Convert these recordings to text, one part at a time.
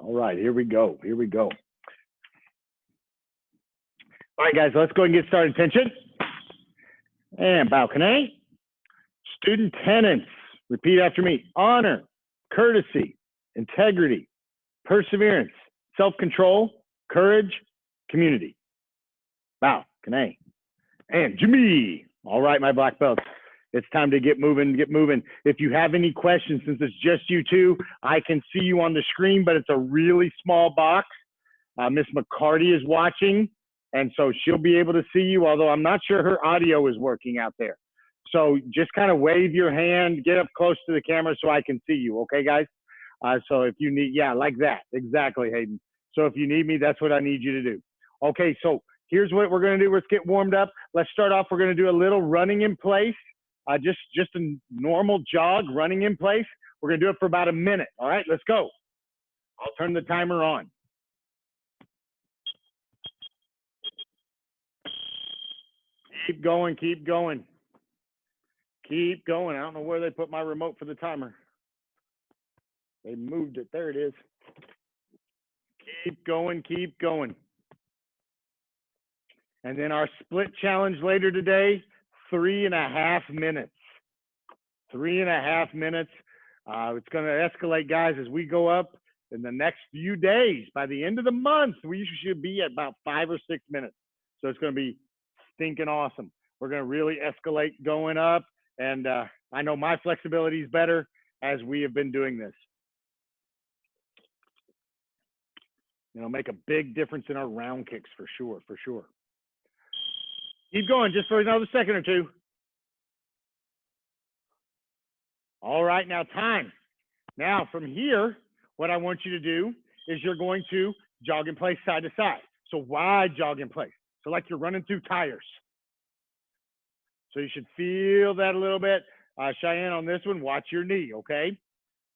All right, here we go. Here we go. All right, guys, let's go and get started. Attention. And balcony. Student tenants. Repeat after me. Honor, courtesy, integrity, perseverance, self-control, courage, community. Balcony. And Jimmy. All right, my black belts. It's time to get moving, get moving. If you have any questions, since it's just you two, I can see you on the screen, but it's a really small box. Miss McCarty is watching, and so she'll be able to see you, although I'm not sure her audio is working out there. So just kind of wave your hand, get up close to the camera so I can see you, okay, guys? So if you need, yeah, like that. Exactly, Hayden. So if you need me, that's what I need you to do. Okay, so here's what we're going to do. Let's get warmed up. Let's start off. We're going to do a little running in place. Just a normal jog, running in place. We're going to do it for about a minute. All right, let's go. I'll turn the timer on. Keep going, keep going. Keep going. I don't know where they put my remote for the timer. They moved it. There it is. Keep going, keep going. And then our split challenge later today, 3.5 minutes. 3.5 minutes. It's going to escalate, guys, as we go up in the next few days. By the end of the month, we should be at about 5 or 6 minutes. So it's going to be stinking awesome. We're going to really escalate going up. And I know my flexibility is better as we have been doing this. It'll make a big difference in our round kicks for sure, for sure. Keep going just for another second or two. All right, now time. Now from here, what I want you to do is you're going to jog in place side to side. So wide jog in place. So like you're running through tires. So you should feel that a little bit. Cheyenne, on this one, watch your knee, okay?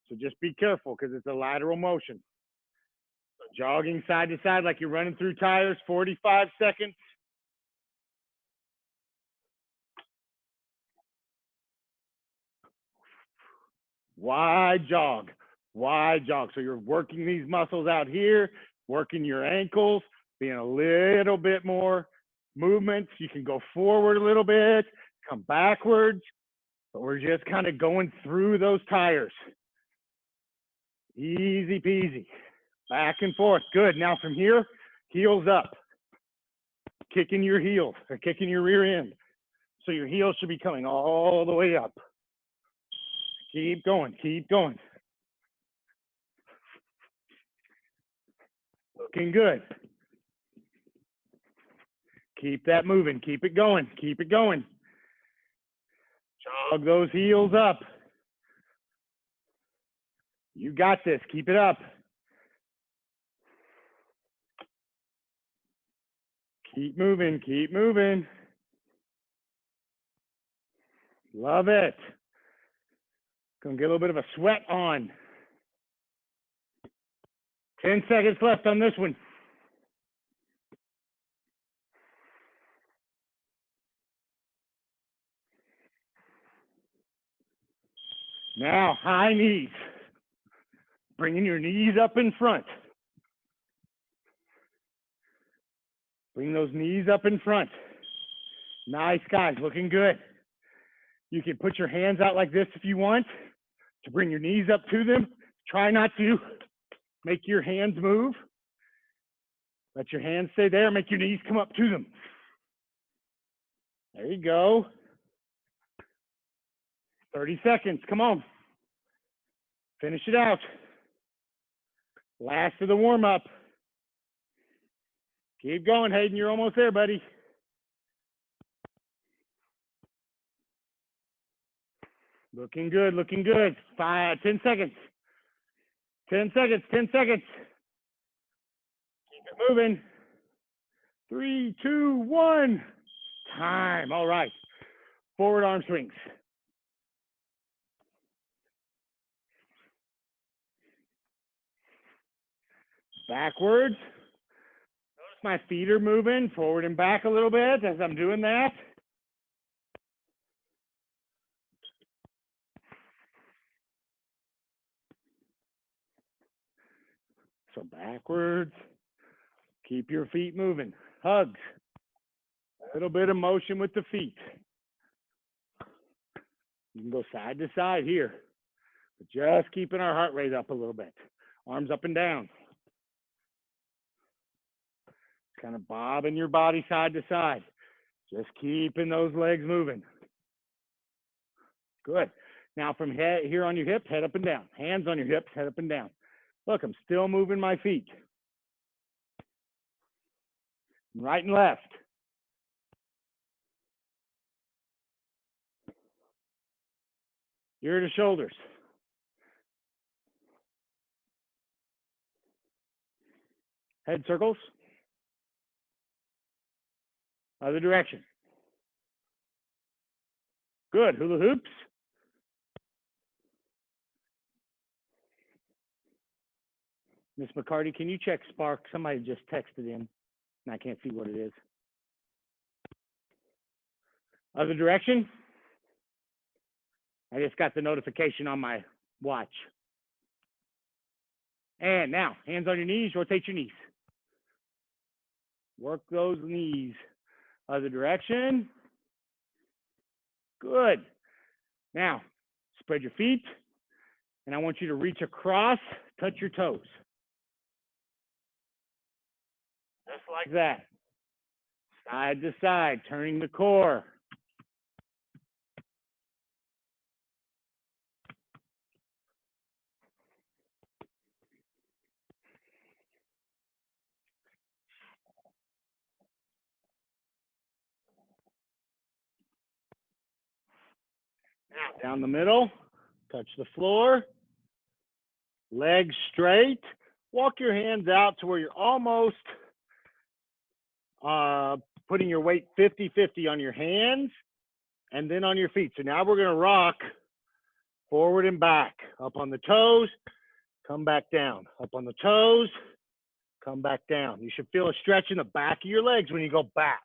So just be careful because it's a lateral motion. So jogging side to side like you're running through tires, 45 seconds. Wide jog, wide jog. So you're working these muscles out here, working your ankles, being a little bit more movements. You can go forward a little bit, come backwards, but we're just kind of going through those tires. Easy peasy, back and forth. Good. Now from here, heels up, kicking your heels or kicking your rear end. So your heels should be coming all the way up. Keep going, keep going. Looking good. Keep that moving, keep it going, keep it going. Jog those heels up. You got this, keep it up. Keep moving, keep moving. Love it. Gonna get a little bit of a sweat on. 10 seconds left on this one. Now, high knees. Bringing your knees up in front. Bring those knees up in front. Nice, guys, looking good. You can put your hands out like this if you want to bring your knees up to them. Try not to make your hands move. Let your hands stay there. Make your knees come up to them. There you go. 30 seconds. Come on. Finish it out. Last of the warm-up. Keep going, Hayden. You're almost there, buddy. Looking good, looking good. 10 seconds. 10 seconds, 10 seconds. Keep it moving. 3, 2, 1. Time. All right. Forward arm swings. Backwards. Notice my feet are moving forward and back a little bit as I'm doing that. So backwards. Keep your feet moving. Hugs. A little bit of motion with the feet. You can go side to side here, but just keeping our heart rate up a little bit. Arms up and down. Kind of bobbing your body side to side. Just keeping those legs moving. Good. Now from head here on your hip, head up and down. Hands on your hips, head up and down. Look, I'm still moving my feet. Right and left. Ear to shoulders. Head circles. Other direction. Good. Hula hoops. Miss McCarty, can you check Spark? Somebody just texted in, and I can't see what it is. Other direction. I just got the notification on my watch. And now, hands on your knees, rotate your knees. Work those knees. Other direction. Good. Now, spread your feet, and I want you to reach across, touch your toes. Just like that. Side to side, turning the core. Now, down the middle, touch the floor. Legs straight. Walk your hands out to where you're almost putting your weight 50-50 on your hands and then on your feet. So now we're going to rock forward and back. Up on the toes, come back down. Up on the toes, come back down. You should feel a stretch in the back of your legs when you go back.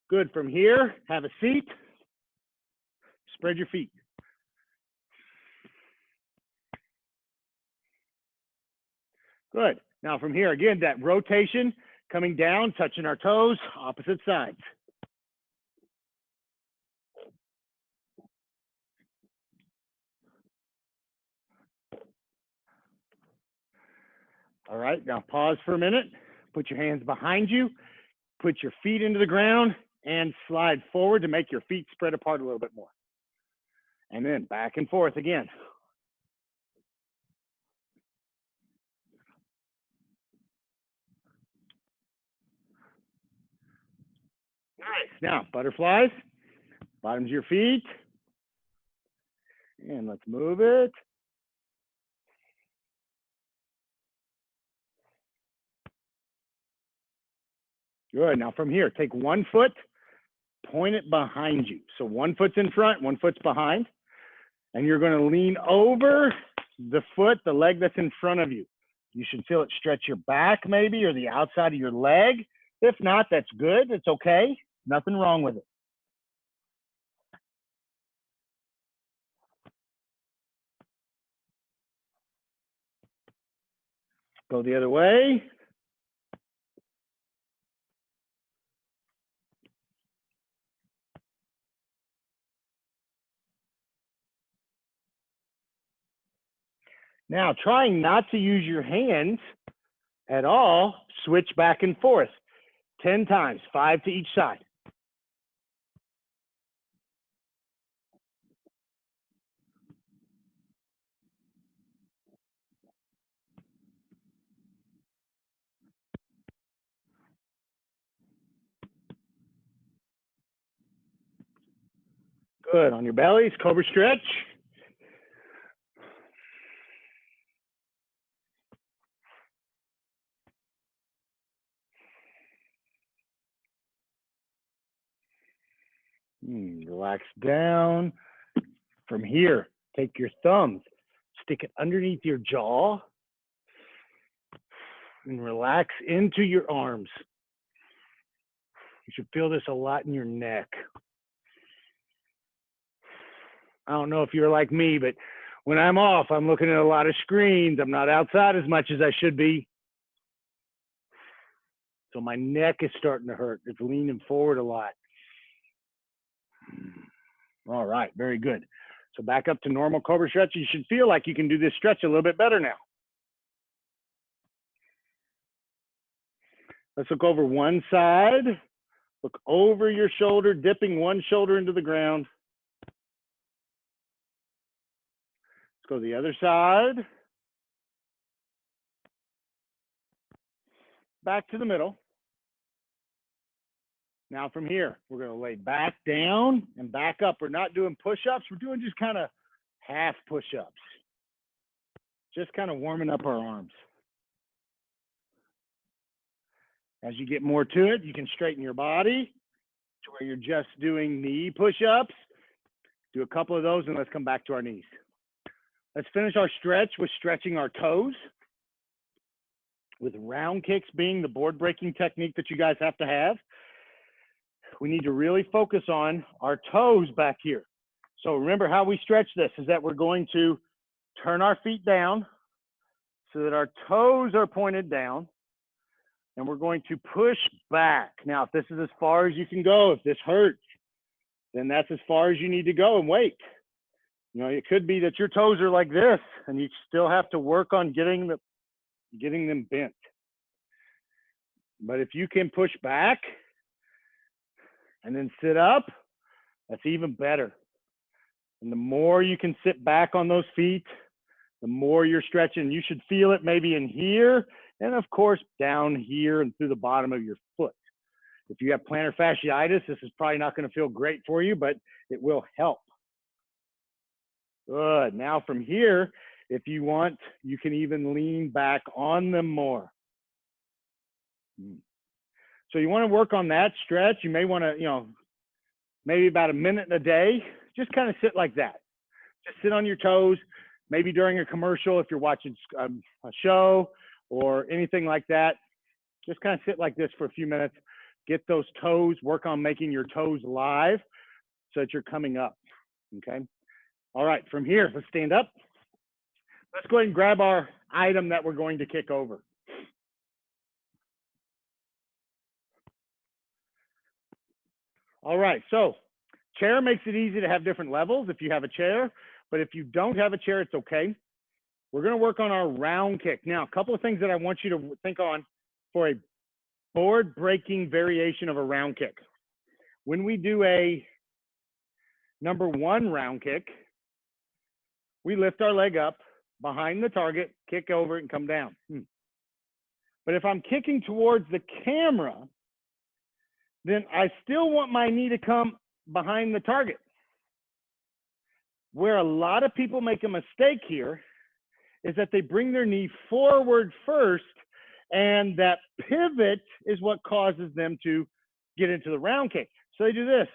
Good. From here, have a seat. Spread your feet. Good. Now from here, again, that rotation, coming down, touching our toes, opposite sides. All right, now pause for a minute. Put your hands behind you. Put your feet into the ground and slide forward to make your feet spread apart a little bit more. And then back and forth again. Nice. Now, butterflies, bottoms of your feet. And let's move it. Good. Now from here, take one foot, point it behind you. So one foot's in front, one foot's behind. And you're going to lean over the foot, the leg that's in front of you. You should feel it stretch your back maybe, or the outside of your leg. If not, that's good. It's okay. Nothing wrong with it. Go the other way. Now, trying not to use your hands at all, switch back and forth 10 times, 5 to each side. Good. On your bellies, cobra stretch. Relax down. From here, take your thumbs, stick it underneath your jaw, and relax into your arms. You should feel this a lot in your neck. I don't know if you're like me, but When I'm off, I'm looking at a lot of screens. I'm not outside as much as I should be. So my neck is starting to hurt. It's leaning forward a lot. All right, very good. So back up to normal cobra stretch. You should feel like you can do this stretch a little bit better now. Let's look over one side. Look over your shoulder, dipping one shoulder into the ground. Let's go to the other side. Back to the middle. Now from here, we're going to lay back down and back up. We're not doing push-ups. We're doing just kind of half push-ups. Just kind of warming up our arms. As you get more to it, you can straighten your body to where you're just doing knee push-ups. Do a couple of those and let's come back to our knees. Let's finish our stretch with stretching our toes. With round kicks being the board breaking technique that you guys have to have, we need to really focus on our toes back here. So remember how we stretch this is that we're going to turn our feet down so that our toes are pointed down, and we're going to push back. Now, if this is as far as you can go, if this hurts, then that's as far as you need to go and wait. You know, it could be that your toes are like this and you still have to work on getting them bent. But if you can push back and then sit up, that's even better. And the more you can sit back on those feet, the more you're stretching. You should feel it maybe in here, and of course down here and through the bottom of your foot. If you have plantar fasciitis, this is probably not going to feel great for you, but it will help. Good. Now from here, if you want, you can even lean back on them more. So you want to work on that stretch. You may want to, maybe about a minute a day, just kind of sit like that. Just sit on your toes, maybe during a commercial if you're watching a show or anything like that. Just kind of sit like this for a few minutes. Get those toes, work on making your toes live so that you're coming up, okay? All right, from here, let's stand up. Let's go ahead and grab our item that we're going to kick over. All right, so chair makes it easy to have different levels if you have a chair, but if you don't have a chair, it's okay. We're going to work on our round kick. Now, a couple of things that I want you to think on for a board breaking variation of a round kick. When we do a number one round kick, we lift our leg up behind the target, kick over it, and come down. But if I'm kicking towards the camera, then I still want my knee to come behind the target. Where a lot of people make a mistake here is that they bring their knee forward first, and that pivot is what causes them to get into the round kick. So they do this,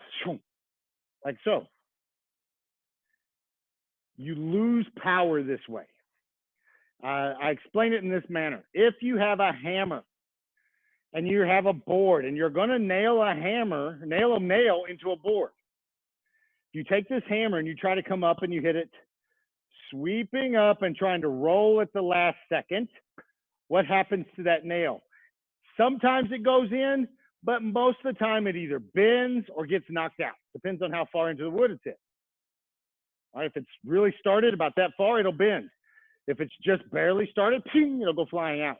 like so. You lose power this way. I explain it in this manner. If you have a hammer and you have a board and you're going to nail a nail into a board, you take this hammer and you try to come up and you hit it sweeping up and trying to roll at the last second. What happens to that nail? Sometimes it goes in, but most of the time it either bends or gets knocked out. Depends on how far into the wood it's hit. All right, if it's really started about that far, it'll bend. If it's just barely started, it'll go flying out.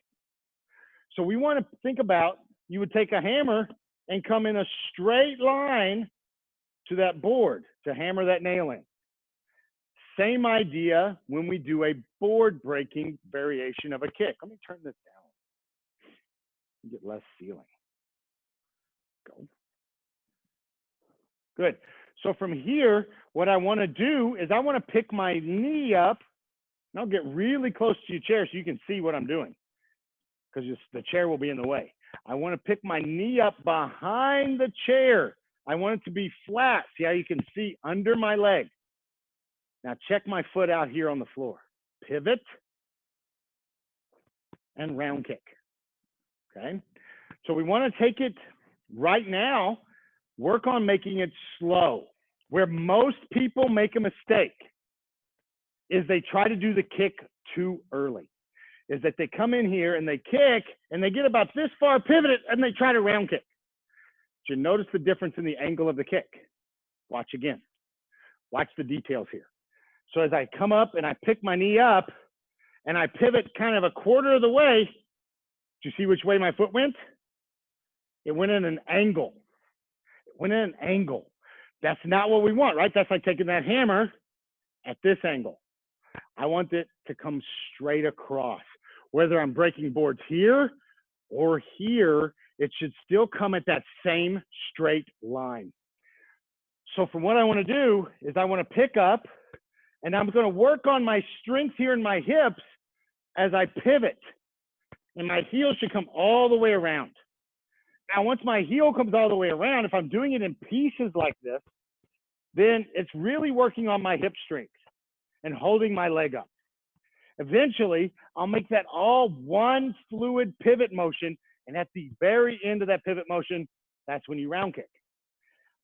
So we want to think about, you would take a hammer and come in a straight line to that board to hammer that nail in. Same idea when we do a board breaking variation of a kick. Let me turn this down. Get less feeling. Go. Good. So from here, what I want to do is I want to pick my knee up, and I'll get really close to your chair so you can see what I'm doing, because the chair will be in the way. I want to pick my knee up behind the chair. I want it to be flat. See how you can see under my leg. Now check my foot out here on the floor. Pivot and round kick. Okay. So we want to take it right now, work on making it slow. Where most people make a mistake is they try to do the kick too early. Is that they come in here and they kick and they get about this far pivoted and they try to round kick. Did you notice the difference in the angle of the kick? Watch again. Watch the details here. So as I come up and I pick my knee up and I pivot kind of a quarter of the way, do you see which way my foot went? It went in an angle. It went in an angle. That's not what we want, right? That's like taking that hammer at this angle. I want it to come straight across. Whether I'm breaking boards here or here, it should still come at that same straight line. So from what I want to do is I want to pick up and I'm going to work on my strength here in my hips as I pivot. And my heel should come all the way around. Now, once my heel comes all the way around, if I'm doing it in pieces like this, then it's really working on my hip strength and holding my leg up. Eventually, I'll make that all one fluid pivot motion. And at the very end of that pivot motion, that's when you round kick.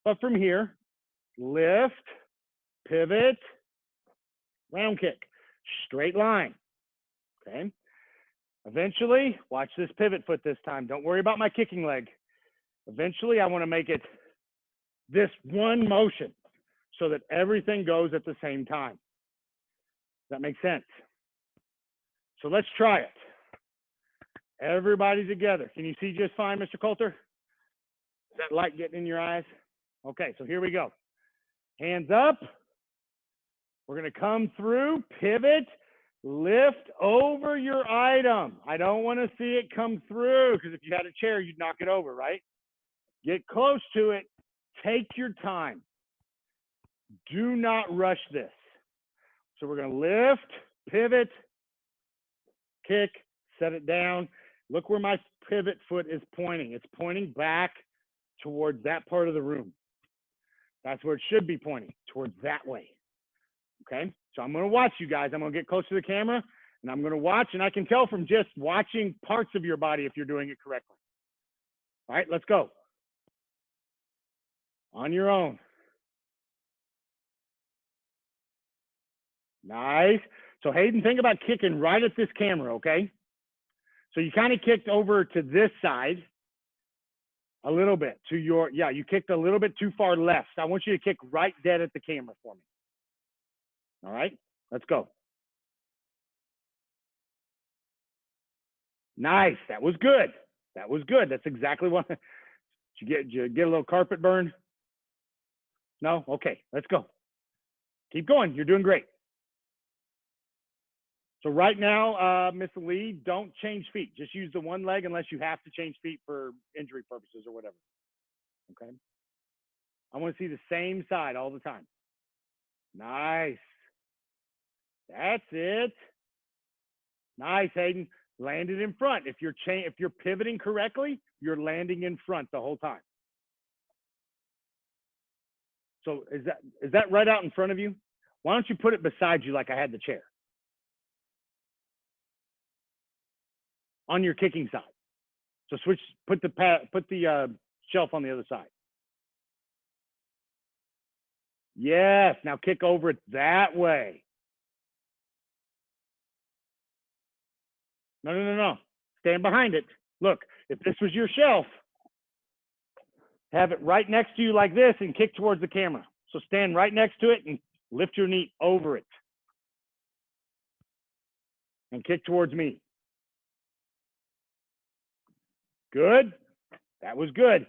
But from here, lift, pivot, round kick, straight line, okay? Eventually, watch this pivot foot this time. Don't worry about my kicking leg. Eventually, I want to make it this one motion so that everything goes at the same time. Does that make sense? So let's try it. Everybody together. Can you see just fine, Mr. Coulter? Is that light getting in your eyes? Okay, so here we go. Hands up. We're going to come through, pivot, lift over your item. I don't want to see it come through because if you had a chair, you'd knock it over, right? Get close to it. Take your time. Do not rush this. So we're going to lift, pivot, kick, set it down. Look where my pivot foot is pointing. It's pointing back towards that part of the room. That's where it should be pointing, towards that way. Okay, so I'm going to watch you guys. I'm going to get close to the camera, and I'm going to watch, and I can tell from just watching parts of your body if you're doing it correctly. All right, let's go. On your own. Nice. So Hayden, think about kicking right at this camera, okay? So you kind of kicked over to this side a little bit to your, yeah, you kicked a little bit too far left. I want you to kick right dead at the camera for me. All right, let's go. Nice. That was good. That was good. That's exactly what. Did you get a little carpet burn? No? Okay, let's go. Keep going. You're doing great. So right now, Miss Lee, don't change feet. Just use the one leg unless you have to change feet for injury purposes or whatever. Okay. I want to see the same side all the time. Nice. That's it. Nice, Hayden. Landed in front. If you're pivoting correctly, you're landing in front the whole time. So is that right out in front of you? Why don't you put it beside you like I had the chair? On your kicking side. So switch, put the shelf on the other side. Yes, now kick over it that way. No. Stand behind it. Look, if this was your shelf, have it right next to you like this and kick towards the camera. So stand right next to it and lift your knee over it. And kick towards me. Good. That was good.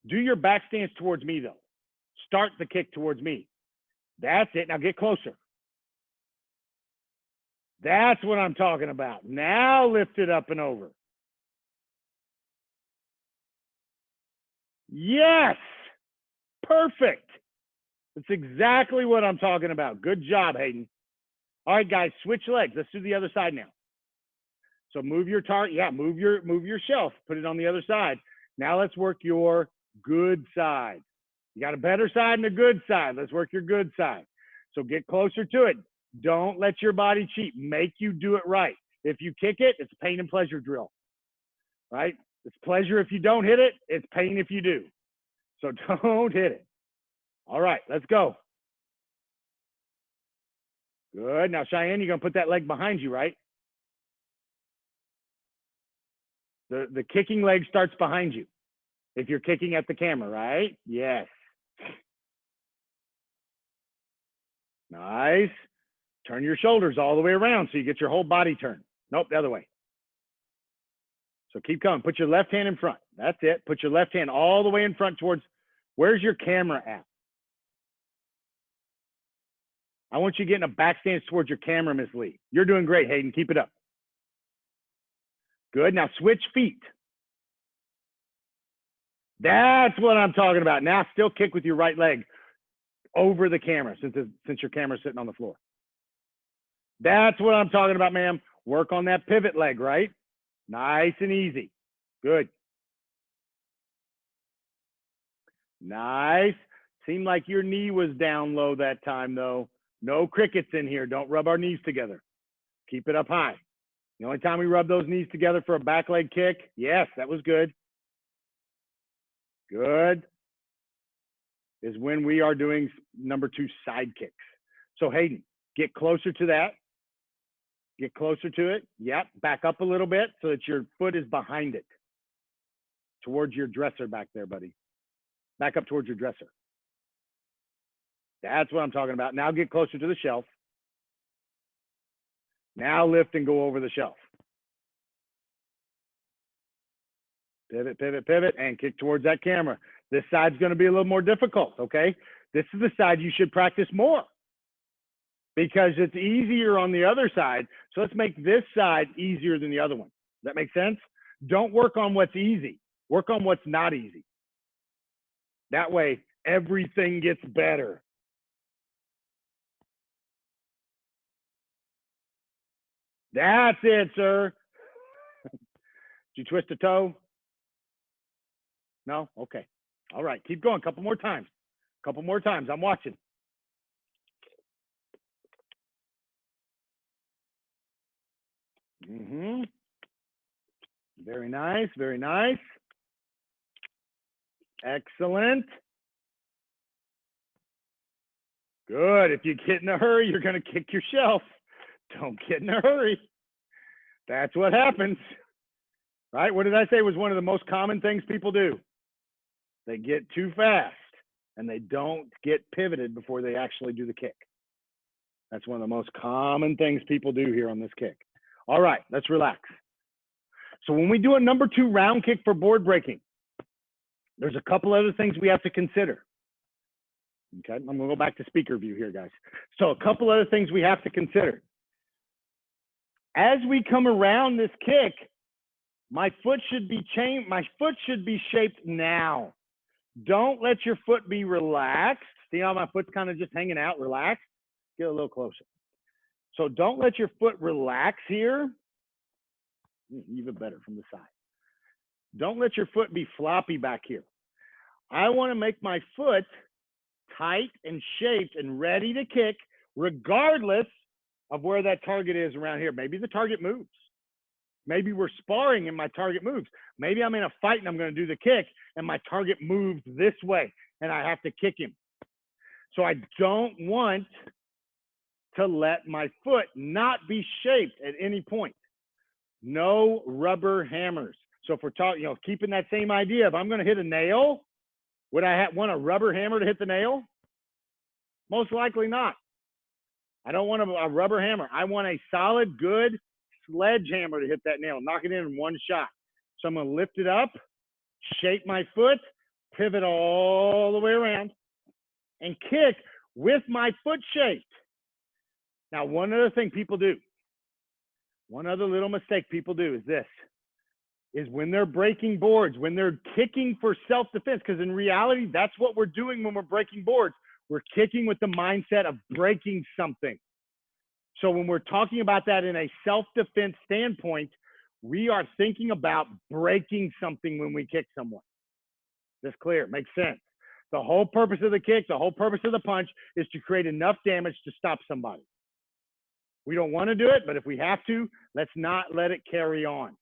Do your back stance towards me, though. Start the kick towards me. That's it. Now get closer. That's what I'm talking about. Now lift it up and over. Yes. Perfect. That's exactly what I'm talking about. Good job, Hayden. All right, guys, switch legs. Let's do the other side now. So move your target. Yeah, move your shelf. Put it on the other side. Now let's work your good side. You got a better side and a good side. Let's work your good side. So get closer to it. Don't let your body cheat. Make you do it right. If you kick it, it's a pain and pleasure drill, right? It's pleasure if you don't hit it. It's pain if you do. So don't hit it. All right, let's go. Good. Now, Cheyenne, you're going to put that leg behind you, right? The kicking leg starts behind you. If you're kicking at the camera, right? Yes. Nice. Turn your shoulders all the way around so you get your whole body turned. Nope, the other way. So keep going. Put your left hand in front. That's it. Put your left hand all the way in front towards, where's your camera at? I want you getting a back stance towards your camera, Miss Lee. You're doing great, Hayden. Keep it up. Good. Now switch feet. That's what I'm talking about. Now still kick with your right leg over the camera since your camera's sitting on the floor. That's what I'm talking about, ma'am. Work on that pivot leg, right? Nice and easy. Good. Nice. Seemed like your knee was down low that time, though. No crickets in here. Don't rub our knees together. Keep it up high. The only time we rub those knees together for a back leg kick, yes, that was good. Good. Is when we are doing number 2 side kicks. So Hayden, get closer to that. Get closer to it. Yep. Back up a little bit so that your foot is behind it. Towards your dresser back there, buddy. Back up towards your dresser. That's what I'm talking about. Now get closer to the shelf. Now lift and go over the shelf. Pivot, pivot, pivot, and kick towards that camera. This side's going to be a little more difficult, okay? This is the side you should practice more because it's easier on the other side. So let's make this side easier than the other one. Does that make sense? Don't work on what's easy. Work on what's not easy. That way, everything gets better. That's it, sir. Did you twist a toe? No? Okay. All right. Keep going. Couple more times. Couple more times. I'm watching. Very nice. Very nice. Excellent. Good. If you get in a hurry, you're going to kick your shelf. Don't get in a hurry. That's what happens. Right? What did I say was one of the most common things people do? They get too fast and they don't get pivoted before they actually do the kick. That's one of the most common things people do here on this kick. All right, let's relax. So when we do a number 2 round kick for board breaking, there's a couple other things we have to consider. Okay, I'm gonna go back to speaker view here, guys. So a couple other things we have to consider. As we come around this kick, my foot should be changed. My foot should be shaped now. Don't let your foot be relaxed. See how my foot's kind of just hanging out, relaxed? Get a little closer. So don't let your foot relax here. Even better from the side. Don't let your foot be floppy back here. I want to make my foot tight and shaped and ready to kick regardless of where that target is around here. Maybe the target moves. Maybe we're sparring and my target moves. Maybe I'm in a fight and I'm going to do the kick and my target moves this way and I have to kick him. So I don't want to let my foot not be shaped at any point. No rubber hammers. So if we're talking, keeping that same idea, if I'm going to hit a nail, would I want a rubber hammer to hit the nail? Most likely not. I don't want a rubber hammer. I want a solid, good sledgehammer to hit that nail, knock it in one shot. So I'm going to lift it up, shape my foot, pivot all the way around, and kick with my foot shaped. Now, one other thing people do, one other little mistake people do is this, is when they're breaking boards, when they're kicking for self-defense, because in reality, that's what we're doing when we're breaking boards. We're kicking with the mindset of breaking something. So when we're talking about that in a self-defense standpoint, we are thinking about breaking something when we kick someone. That's clear, makes sense. The whole purpose of the kick, the whole purpose of the punch is to create enough damage to stop somebody. We don't want to do it, but if we have to, let's not let it carry on.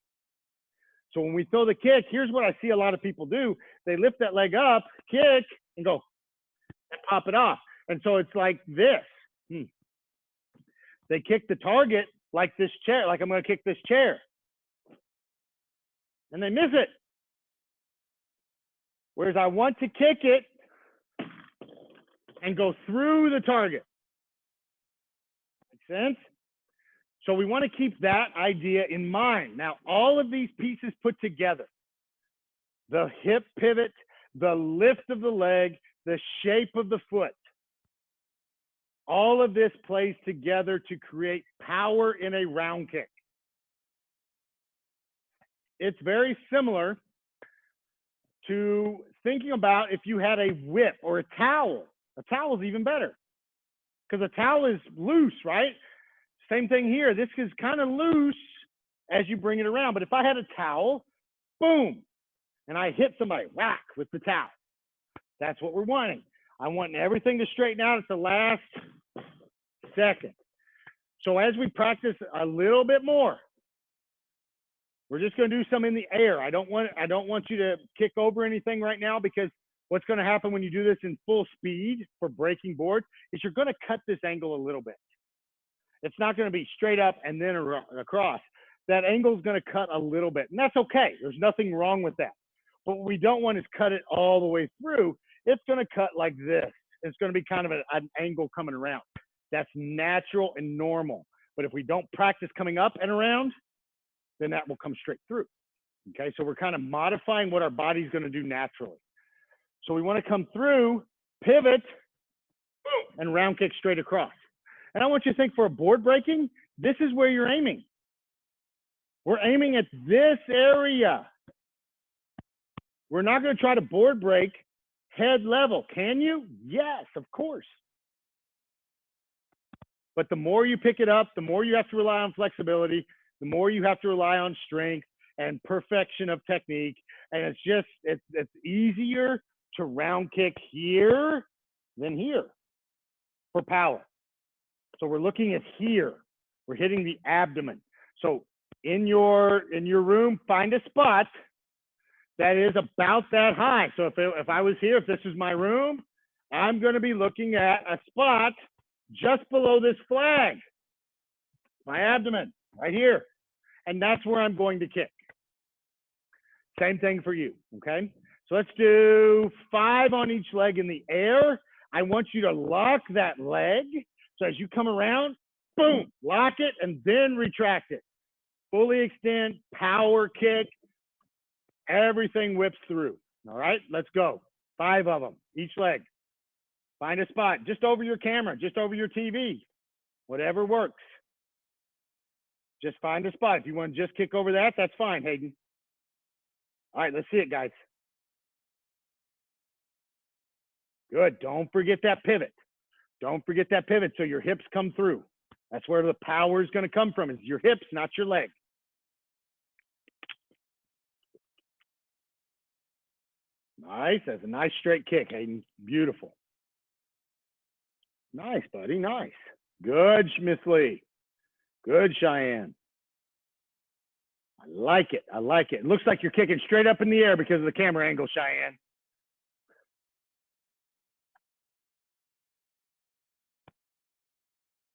So when we throw the kick, here's what I see a lot of people do. They lift that leg up, kick, and go, and pop it off. And so it's like this. They kick the target like this chair, like I'm going to kick this chair. And they miss it. Whereas I want to kick it and go through the target. Make sense? So we want to keep that idea in mind. Now, all of these pieces put together, the hip pivot, the lift of the leg, the shape of the foot, all of this plays together to create power in a round kick. It's very similar to thinking about if you had a whip or a towel. A towel is even better because a towel is loose, right? Same thing here. This is kind of loose as you bring it around. But if I had a towel, boom, and I hit somebody, whack, with the towel. That's what we're wanting. I want everything to straighten out at the last second. So as we practice a little bit more, we're just going to do some in the air. I don't want you to kick over anything right now, because what's going to happen when you do this in full speed for breaking board is you're going to cut this angle a little bit. It's not going to be straight up and then across. That angle is going to cut a little bit, and that's okay. There's nothing wrong with that. But what we don't want is cut it all the way through. It's going to cut like this. It's going to be kind of an angle coming around. That's natural and normal. But if we don't practice coming up and around, then that will come straight through. Okay, so we're kind of modifying what our body's going to do naturally. So we want to come through, pivot, and round kick straight across. And I want you to think, for a board breaking, this is where you're aiming. We're aiming at this area. We're not going to try to board break head level. Can you? Yes, of course. But the more you pick it up, the more you have to rely on flexibility, the more you have to rely on strength and perfection of technique. And it's easier to round kick here than here for power. So we're looking at here. We're hitting the abdomen. So in your room, find a spot that is about that high. So if I was here, if this is my room, I'm going to be looking at a spot just below this flag, my abdomen, right here. And that's where I'm going to kick. Same thing for you, okay? So let's do 5 on each leg in the air. I want you to lock that leg. So as you come around, boom, lock it and then retract it. Fully extend, power kick, everything whips through. All right, let's go. 5 of them, each leg. Find a spot just over your camera, just over your TV, whatever works. Just find a spot. If you want to just kick over that, that's fine, Hayden. All right, let's see it, guys. Good. Don't forget that pivot. Don't forget that pivot so your hips come through. That's where the power is going to come from, is your hips, not your leg. Nice. That's a nice straight kick, Hayden. Beautiful. Nice, buddy. Nice. Good, Miss Lee. Good, Cheyenne. I like it. I like it. It looks like you're kicking straight up in the air because of the camera angle, Cheyenne.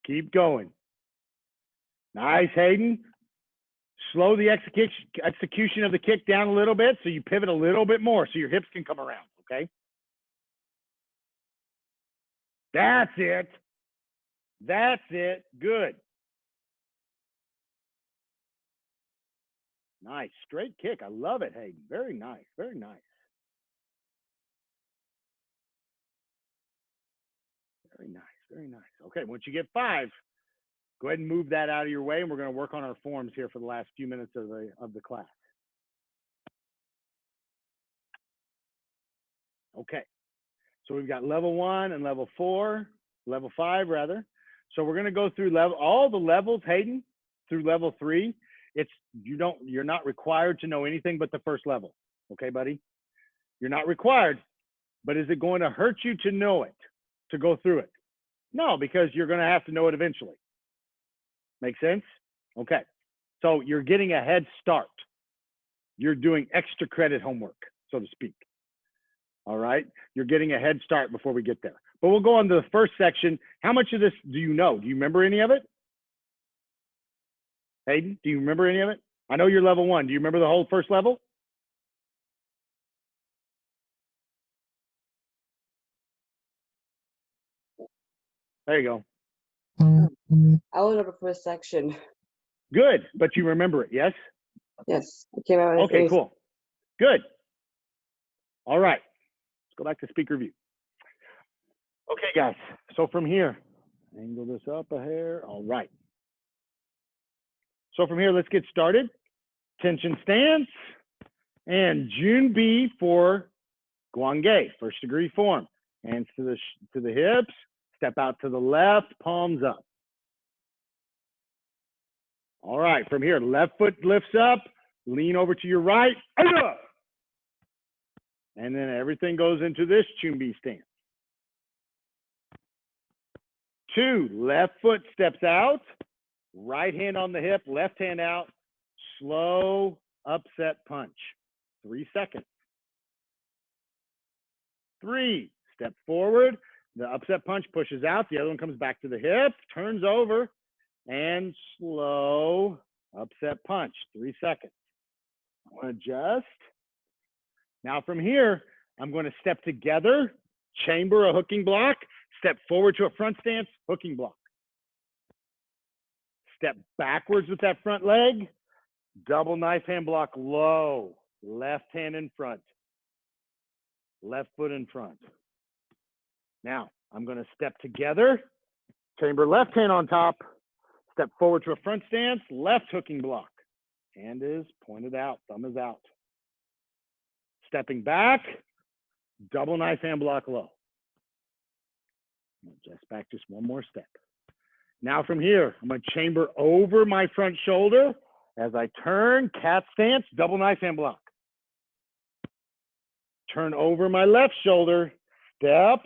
Keep going. Nice, Hayden. Slow the execution of the kick down a little bit so you pivot a little bit more so your hips can come around, okay? That's it. That's it. Good. Nice. Straight kick. I love it, Hayden. Very nice. Very nice. Very nice. Very nice. Okay, once you get 5, go ahead and move that out of your way, and we're going to work on our forms here for the last few minutes of the class. Okay, so we've got level 1 and level 4, level 5 rather. So we're going to go through all the levels, Hayden, through level 3. You're not required to know anything but the first level. Okay, buddy? You're not required, but is it going to hurt you to know it, to go through it? No, because you're going to have to know it eventually. Make sense? Okay. So you're getting a head start. You're doing extra credit homework, so to speak. All right? You're getting a head start before we get there. But we'll go on to the first section. How much of this do you know? Do you remember any of it? Hayden, do you remember any of it? I know you're level 1. Do you remember the whole first level? There you go. I was over first section. Good, but you remember it, yes? Yes, it came out. Okay, cool. Good. All right, let's go back to speaker view. Okay, guys, so from here, angle this up a hair. All right. So from here, let's get started. Tension stance and June B for Guange, first degree form. Hands to the hips, step out to the left, palms up. All right, from here, left foot lifts up, lean over to your right, and then everything goes into this Chumbi stance. 2, left foot steps out, right hand on the hip, left hand out, slow upset punch. 3 seconds. 3, step forward, the upset punch pushes out, the other one comes back to the hip, turns over, and slow upset punch. 3 seconds. I want to adjust. Now from here, I'm going to step together, chamber a hooking block, step forward to a front stance, hooking block. Step backwards with that front leg, double knife hand block low, left hand in front, left foot in front. Now I'm going to step together, chamber left hand on top, step forward to a front stance, left hooking block. Hand is pointed out, thumb is out. Stepping back, double knife hand block low. Just back just one more step. Now from here, I'm going to chamber over my front shoulder as I turn, cat stance, double knife hand block. Turn over my left shoulder, step,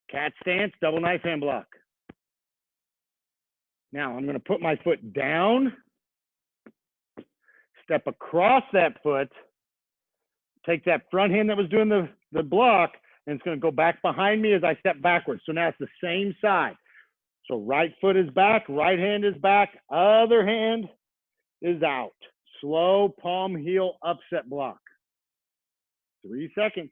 cat stance, double knife hand block. Now I'm going to put my foot down, step across that foot, take that front hand that was doing the block, and it's going to go back behind me as I step backwards. So now it's the same side. So right foot is back, right hand is back, other hand is out. Slow palm heel upset block. 3 seconds.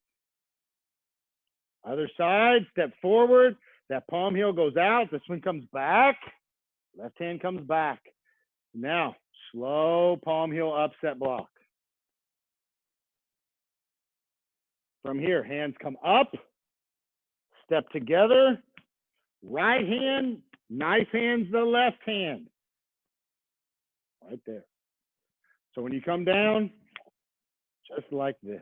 Other side, step forward, that palm heel goes out, this one comes back, left hand comes back. Now, slow palm heel upset block. From here, hands come up, step together, right hand, knife hands the left hand. Right there. So when you come down, just like this.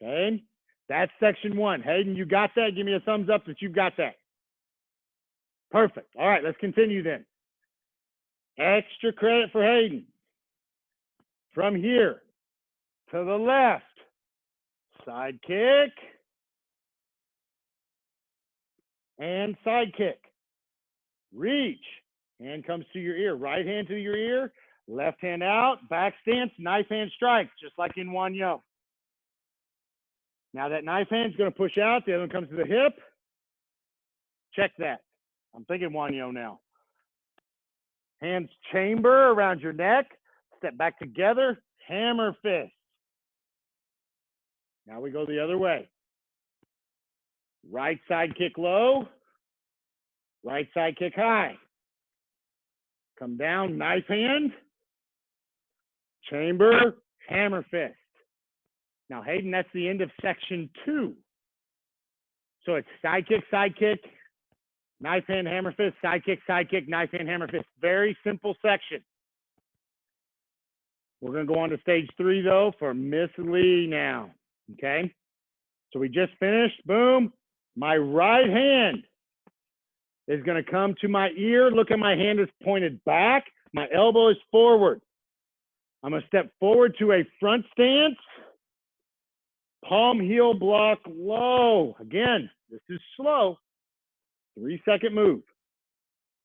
Okay? That's section 1. Hayden, you got that? Give me a thumbs up that you've got that. Perfect. All right, let's continue then. Extra credit for Hayden. From here to the left, side kick and side kick. Reach, hand comes to your ear, right hand to your ear, left hand out, back stance, knife hand strike, just like in Wanyo. Now that knife hand's going to push out, the other one comes to the hip. Check that. I'm thinking Wanyo now. Hands chamber around your neck, step back together, hammer fist. Now we go the other way. Right side kick low, right side kick high. Come down, knife hand, chamber, hammer fist. Now, Hayden, that's the end of section 2. So it's side kick, knife hand, hammer fist, side kick, knife hand, hammer fist. Very simple section. We're going to go on to stage 3, though, for Miss Lee now. Okay? So we just finished. Boom. My right hand is going to come to my ear. Look at my hand is pointed back. My elbow is forward. I'm going to step forward to a front stance. Palm heel block low. Again, this is slow. 3-second move.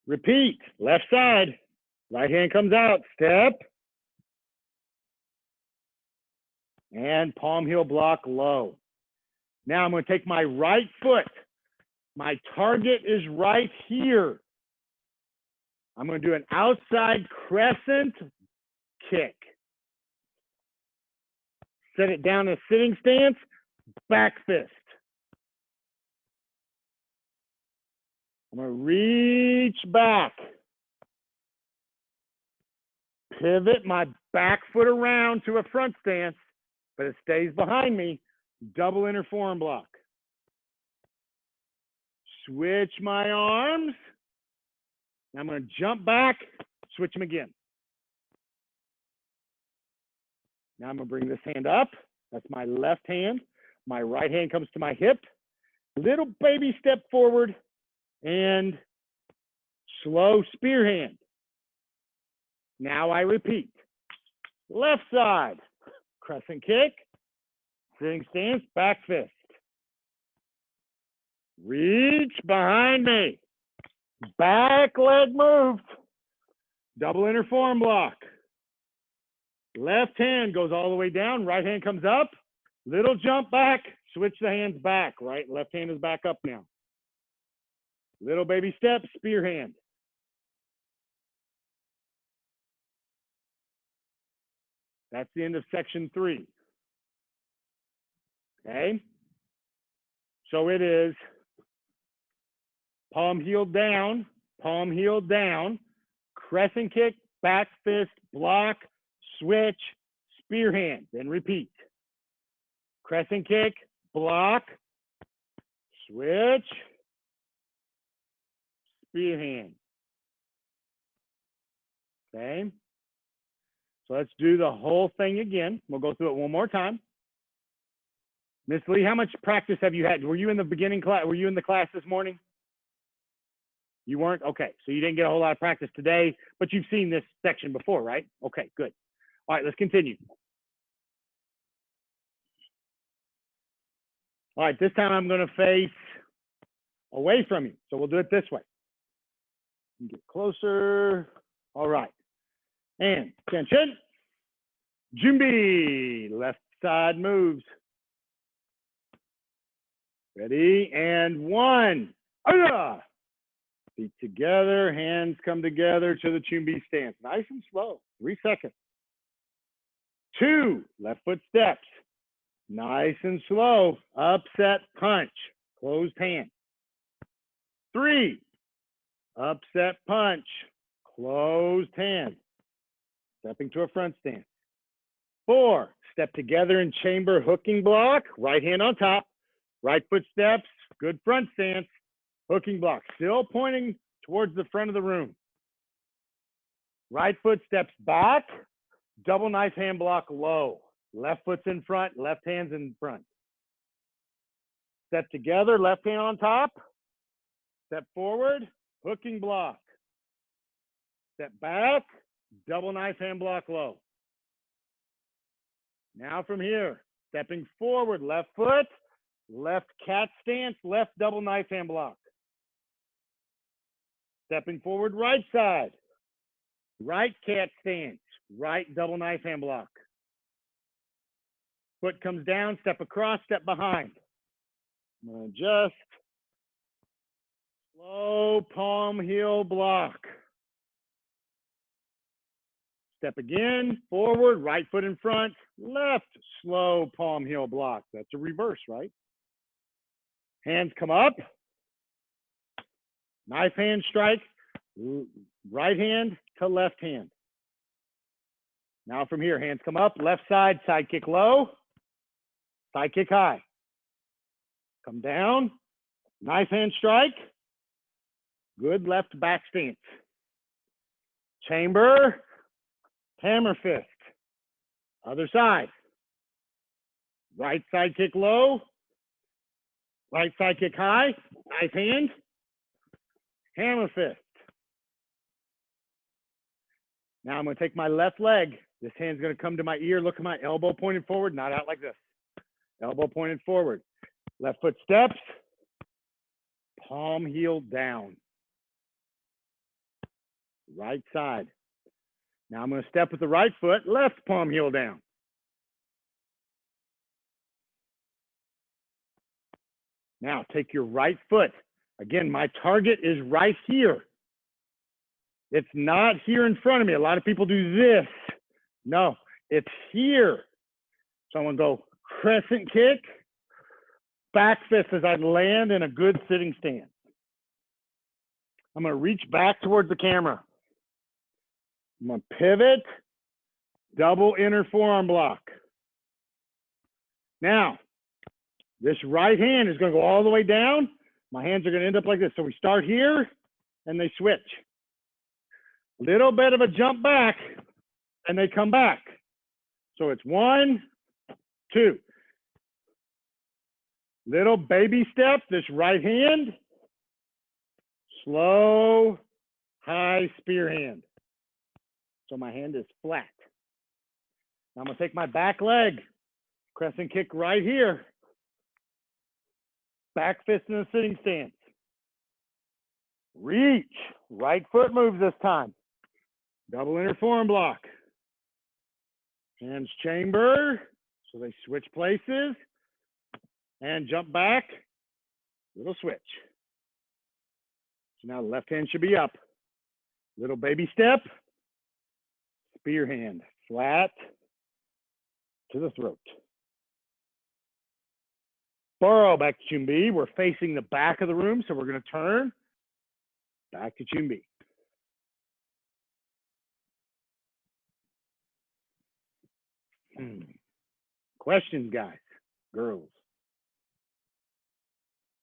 Repeat. Left side. Right hand comes out. Step. And palm heel block low. Now I'm going to take my right foot. My target is right here. I'm going to do an outside crescent kick. Set it down in a sitting stance, back fist. I'm going to reach back. Pivot my back foot around to a front stance, but it stays behind me. Double inner forearm block. Switch my arms. I'm going to jump back, switch them again. Now I'm going to bring this hand up. That's my left hand. My right hand comes to my hip. Little baby step forward and slow spear hand. Now I repeat. Left side, crescent kick, sitting stance, back fist. Reach behind me. Back leg moved. Double inner forearm block. Left hand goes all the way down. Right hand comes up. Little jump back. Switch the hands back. Right, left hand is back up now. Little baby step, spear hand. That's the end of section 3. Okay? So it is palm heel down, crescent kick, back fist, block, switch, spear hand. Then repeat. Crescent kick, block, switch, spear hand. Okay? So let's do the whole thing again. We'll go through it one more time. Miss Lee, how much practice have you had? Were you in the beginning class? Were you in the class this morning? You weren't? Okay. So you didn't get a whole lot of practice today, but you've seen this section before, right? Okay, good. All right, let's continue. All right, this time I'm going to face away from you. So we'll do it this way. Get closer. All right. And attention. Junbi. Left side moves. Ready? And 1. Aya! Feet together. Hands come together to the Chumbi stance. Nice and slow. 3 seconds. 2. Left foot steps. Nice and slow. Upset punch. Closed hand. 3. Upset punch. Closed hand. Stepping to a front stance. 4. Step together in chamber hooking block. Right hand on top. Right foot steps. Good front stance. Hooking block. Still pointing towards the front of the room. Right foot steps back. Double knife hand block low. Left foot's in front. Left hand's in front. Step together. Left hand on top. Step forward. Hooking block. Step back. Double knife hand block low. Now from here, stepping forward, left foot, left cat stance, left double knife hand block. Stepping forward, right side, right cat stance, right double knife hand block. Foot comes down, step across, step behind. I'm going to just slow palm heel block. Step again, forward, right foot in front, left, slow palm heel block. That's a reverse, right? Hands come up. Knife hand strike, right hand to left hand. Now from here, hands come up, left side kick low, side kick high. Come down, knife hand strike, good left back stance. Chamber, hammer fist. Other side. Right side kick low. Right side kick high. Knife hand. Hammer fist. Now I'm going to take my left leg. This hand's going to come to my ear. Look at my elbow pointed forward, not out like this. Elbow pointed forward. Left foot steps. Palm heel down. Right side. Now I'm going to step with the right foot, left palm heel down. Now take your right foot. Again, my target is right here. It's not here in front of me. A lot of people do this. No, it's here. So I'm going to go crescent kick, back fist as I land in a good sitting stance. I'm going to reach back towards the camera. I'm going to pivot, double inner forearm block. Now, this right hand is going to go all the way down. My hands are going to end up like this. So we start here and they switch. Little bit of a jump back and they come back. So it's 1, 2. Little baby step, this right hand. Slow, high spear hand. So my hand is flat. Now I'm going to take my back leg, crescent kick right here. Back fist in a sitting stance. Reach, right foot moves this time. Double inner forearm block. Hands chamber, so they switch places. And jump back, little switch. So now the left hand should be up. Little baby step, spear hand, flat to the throat. Burrow back to Chumbi. We're facing the back of the room, so we're going to turn back to Chumbi. Questions, guys, girls?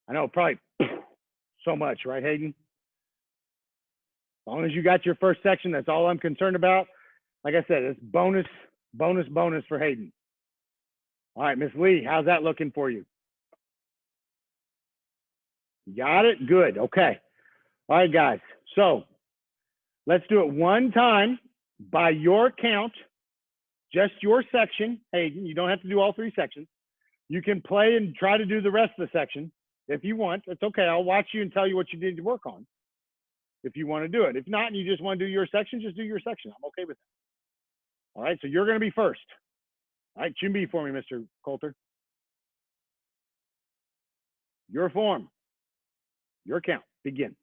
I know probably so much, right, Hayden? As long as you got your first section, that's all I'm concerned about. Like I said, it's bonus for Hayden. All right, Miss Lee, how's that looking for you? Got it? Good. Okay. All right, guys. So let's do it one time by your count, just your section. Hayden, you don't have to do all 3 sections. You can play and try to do the rest of the section if you want. It's okay. I'll watch you and tell you what you need to work on if you want to do it. If not, and you just want to do your section, just do your section. I'm okay with that. All right, so you're going to be first. All right, Chumbi for me, Mr. Coulter. Your form, your count, begin.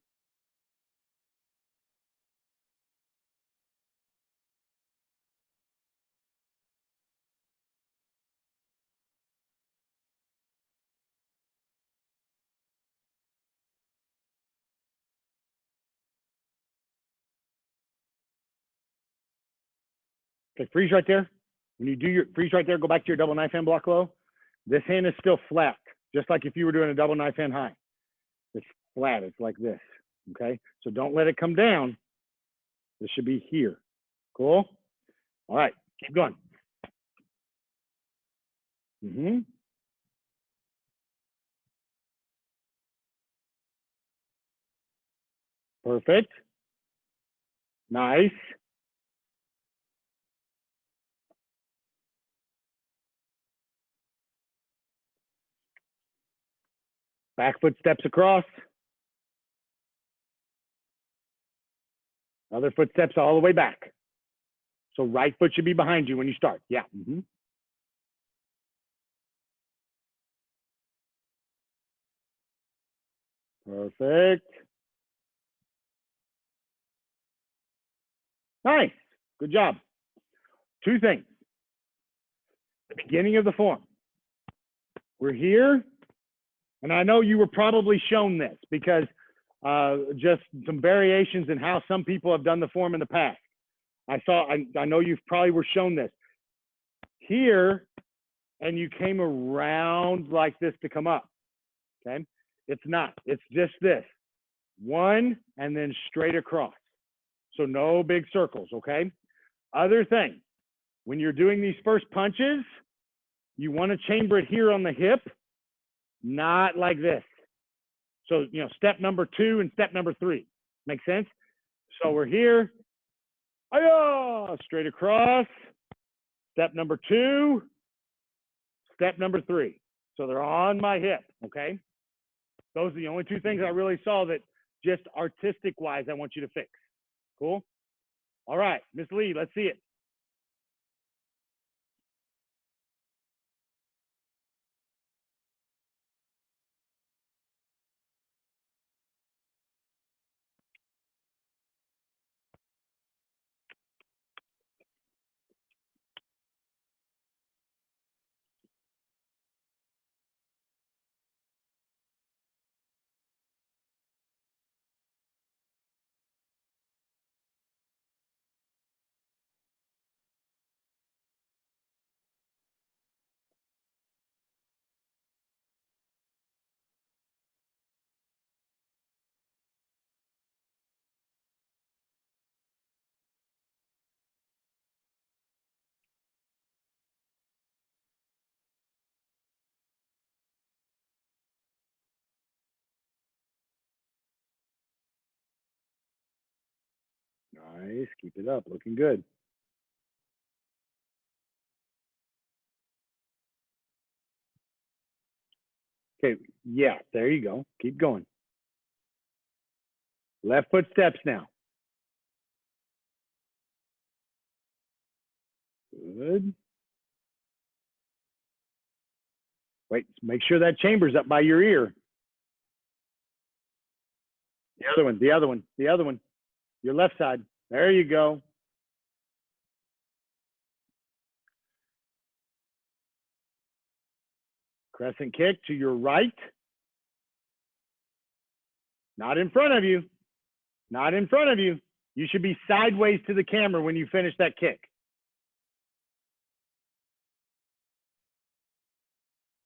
Okay, freeze right there. When you do your freeze right there, go back to your double knife hand block low. This hand is still flat, just like if you were doing a double knife hand high. It's flat, it's like this, okay? So don't let it come down. This should be here. Cool? All right, keep going. Perfect. Nice. Back foot steps across. Other foot steps all the way back. So right foot should be behind you when you start. Yeah. Perfect. Nice. Good job. 2 things. The beginning of the form. We're here, and I know you were probably shown this because just some variations in how some people have done the form in the past. I know you probably were shown this. Here, and you came around like this to come up, okay? It's not. It's just this. 1 and then straight across. So no big circles, okay? Other thing, when you're doing these first punches, you want to chamber it here on the hip, not like this. So, you know, step number 2 and step number 3. Make sense? So we're here. Straight across. Step number 2. Step number 3. So they're on my hip, okay? Those are the only 2 things I really saw that just artistic-wise I want you to fix. Cool? All right, Miss Lee, let's see it. Nice. Keep it up. Looking good. Okay. Yeah, there you go. Keep going. Left foot steps now. Good. Wait, make sure that chamber's up by your ear. The other one, the other one, the other one. Your left side. There you go. Crescent kick to your right. Not in front of you. Not in front of you. You should be sideways to the camera when you finish that kick.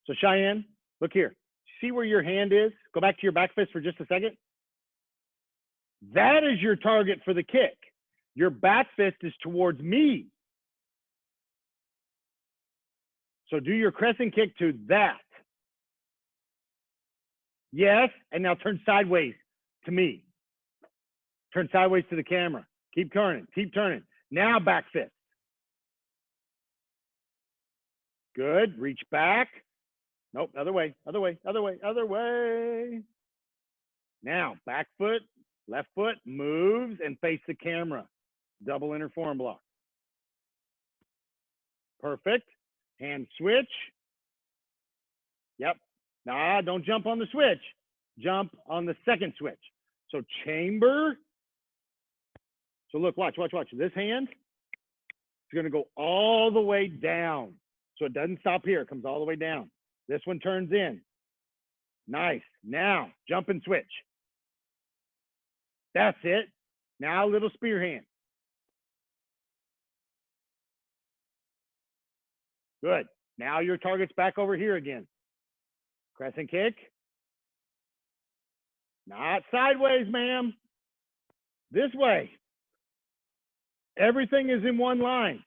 So Cheyenne, look here. See where your hand is? Go back to your back fist for just a second. That is your target for the kick. Your back fist is towards me. So do your crescent kick to that. Yes, and now turn sideways to me. Turn sideways to the camera. Keep turning, keep turning. Now back fist. Good, reach back. Nope, other way, other way, other way, other way. Now, back foot, left foot moves and face the camera. Double interform block. Perfect. Hand switch. Yep. Nah, don't jump on the switch. Jump on the second switch. So chamber. So look, watch, watch, watch. This hand is going to go all the way down. So it doesn't stop here. It comes all the way down. This one turns in. Nice. Now, jump and switch. That's it. Now, little spear hand. Good. Now your target's back over here again. Crescent kick. Not sideways, ma'am. This way. Everything is in one line.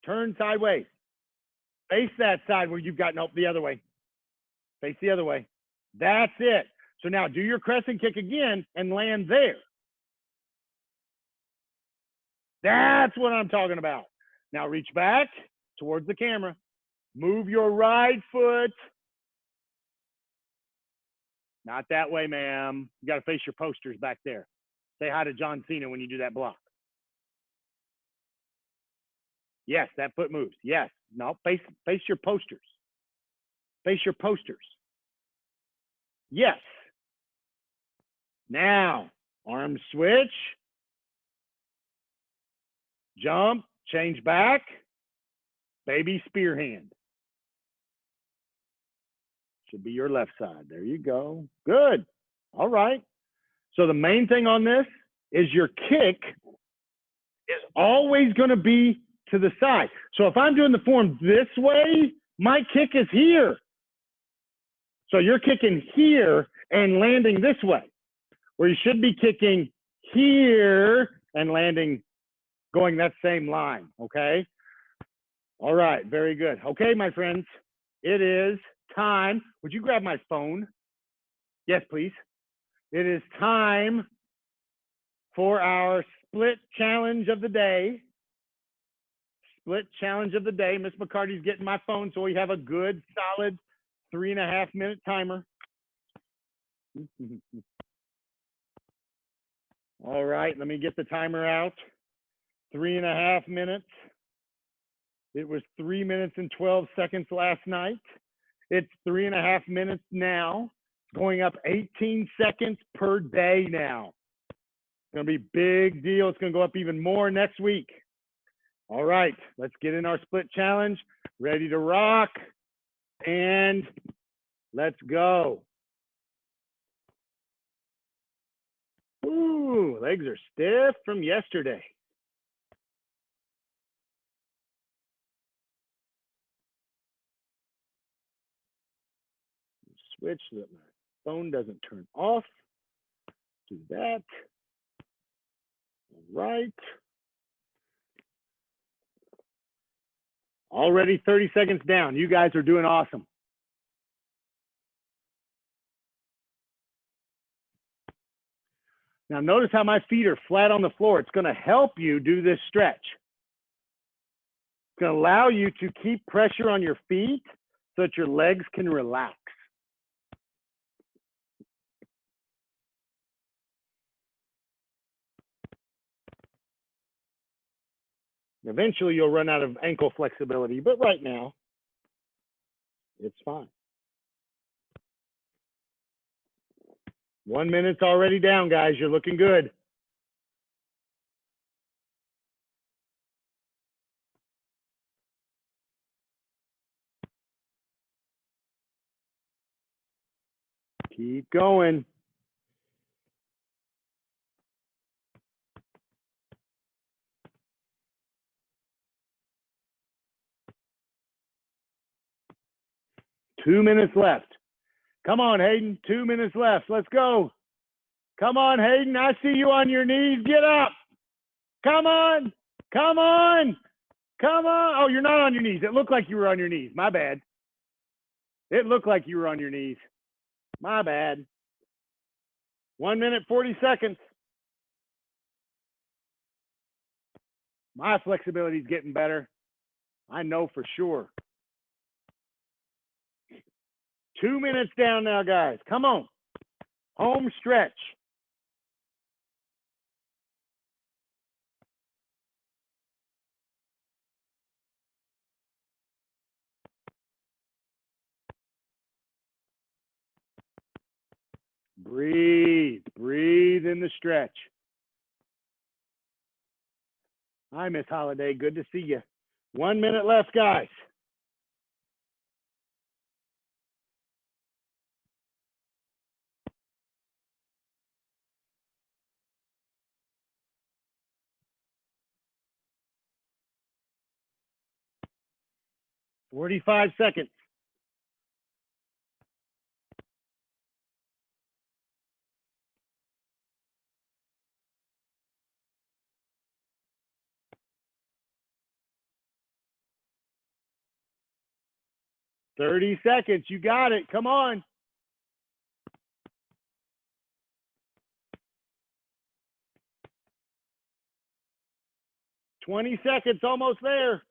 Turn sideways. Face that side where you've got, nope, the other way. Face the other way. That's it. So now do your crescent kick again and land there. That's what I'm talking about. Now reach back towards the camera. Move your right foot. Not that way, ma'am. You got to face your posters back there. Say hi to John Cena when you do that block. Yes, that foot moves. Yes. No, face your posters. Face your posters. Yes. Now, arm switch. Jump, change back. Baby spear hand. Should be your left side. There you go. Good. All right. So the main thing on this is your kick is always going to be to the side. So if I'm doing the form this way, my kick is here. So you're kicking here and landing this way, where you should be kicking here and landing, going that same line, okay? All right, very good. Okay, my friends, it is time. Would you grab my phone? Yes, please. It is time for our split challenge of the day. Split challenge of the day. Miss McCarty's getting my phone so we have a good, solid 3.5 minute timer. All right, let me get the timer out. 3.5 minutes. It was 3 minutes and 12 seconds last night. It's 3.5 minutes now. Going up 18 seconds per day now. It's going to be a big deal. It's going to go up even more next week. All right, let's get in our split challenge. Ready to rock. And let's go. Ooh, legs are stiff from yesterday. Switch so that my phone doesn't turn off. Do that. All right. Already 30 seconds down. You guys are doing awesome. Now notice how my feet are flat on the floor. It's going to help you do this stretch. It's going to allow you to keep pressure on your feet so that your legs can relax. Eventually, you'll run out of ankle flexibility, but right now, it's fine. 1 minute's already down, guys. You're looking good. Keep going. Two minutes left. Come on, Hayden. 2 minutes left. Let's go. Come on, Hayden. I see you on your knees. Get up. Come on. Come on. Come on. Oh, you're not on your knees. It looked like you were on your knees. My bad. It looked like you were on your knees. My bad. 1 minute, 40 seconds. My flexibility is getting better. I know for sure. 2 minutes down now, guys. Come on. Home stretch. Breathe. Breathe in the stretch. Hi, Miss Holiday. Good to see you. 1 minute left, guys. "45 seconds. "30 seconds. You got it. Come on. "20 seconds. Almost there.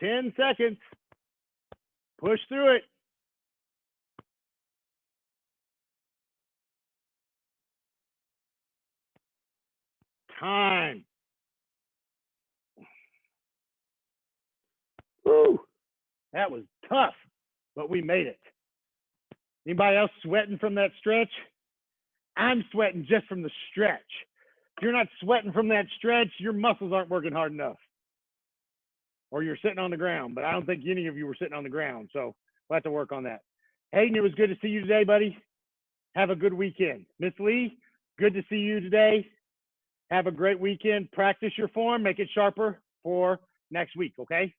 "10 seconds. Push through it. Time. Woo. That was tough, but we made it. Anybody else sweating from that stretch? I'm sweating just from the stretch. If you're not sweating from that stretch, your muscles aren't working hard enough. Or you're sitting on the ground, but I don't think any of you were sitting on the ground, so we'll have to work on that. Hayden, it was good to see you today, buddy. Have a good weekend. Miss Lee, good to see you today. Have a great weekend. Practice your form, make it sharper for next week, okay?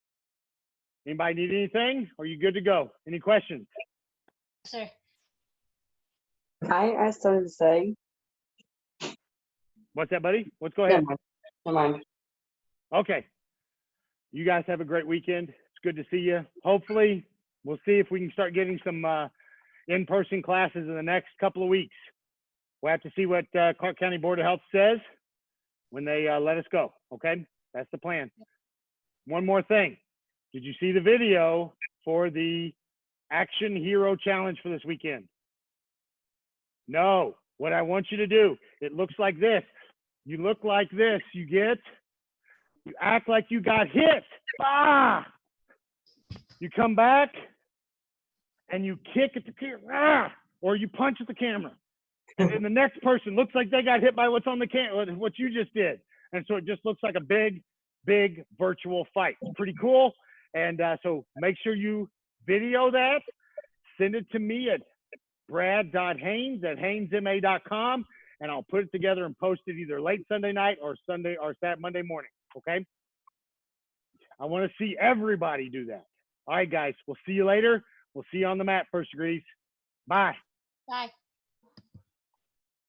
Anybody need anything? Are you good to go? Any questions? Sir. I asked something to say. What's that, buddy? Let's go ahead. Never mind. Okay. You guys have a great weekend. It's good to see you. Hopefully, we'll see if we can start getting some in-person classes in the next couple of weeks. We'll have to see what Clark County Board of Health says when they let us go, okay? That's the plan. One more thing. Did you see the video for the Action Hero Challenge for this weekend? No. What I want you to do, it looks like this. You look like this. You act like you got hit. Ah! You come back and you kick at the camera. Ah! Or you punch at the camera. And then the next person looks like they got hit by what's on the camera, what you just did. And so it just looks like a big, big virtual fight. It's pretty cool. And so make sure you video that. Send it to me at brad.haynes@haynesma.com, and I'll put it together and post it either late Sunday night or Monday morning, okay? I want to see everybody do that. All right, guys, we'll see you later. We'll see you on the mat, first degrees. Bye. Bye.